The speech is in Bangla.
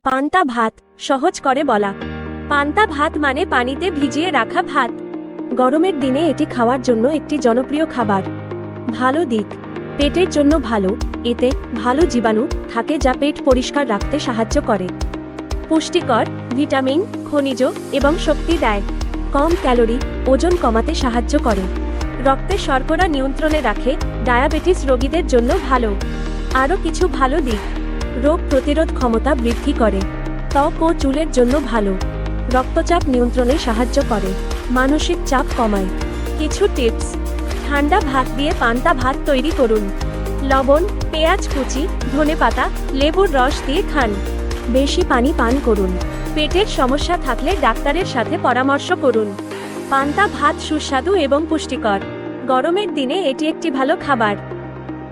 পান্তা ভাত সহজ করে বলা। পান্তা ভাত মানে পানিতে ভিজিয়ে রাখা ভাত। গরমের দিনে এটি খাওয়ার জন্য একটি জনপ্রিয় খাবার। ভালো দিক: পেটের জন্য ভালো, এতে ভালো জীবাণু থাকে যা পেট পরিষ্কার রাখতে সাহায্য করে। পুষ্টিকর: ভিটামিন, খনিজ এবং শক্তি দেয়। কম ক্যালোরি, ওজন কমাতে সাহায্য করে। রক্তে শর্করা নিয়ন্ত্রণে রাখে, ডায়াবেটিস রোগীদের জন্য ভালো। আরও কিছু ভালো দিক: রোগ প্রতিরোধ ক্ষমতা বৃদ্ধি করে। ত্বক ও চুলের জন্য ভালো। রক্তচাপ নিয়ন্ত্রণে সাহায্য করে। মানসিক চাপ কমায়। কিছু টিপস: ঠান্ডা ভাত দিয়ে পান্তা ভাত তৈরি করুন। লবণ, পেঁয়াজ কুচি, ধনেপাতা, লেবুর রস দিয়ে খান। বেশি পানি পান করুন। পেটের সমস্যা থাকলে ডাক্তারের সাথে পরামর্শ করুন। পান্তা ভাত সুস্বাদু এবং পুষ্টিকর। গরমের দিনে এটি একটি ভালো খাবার।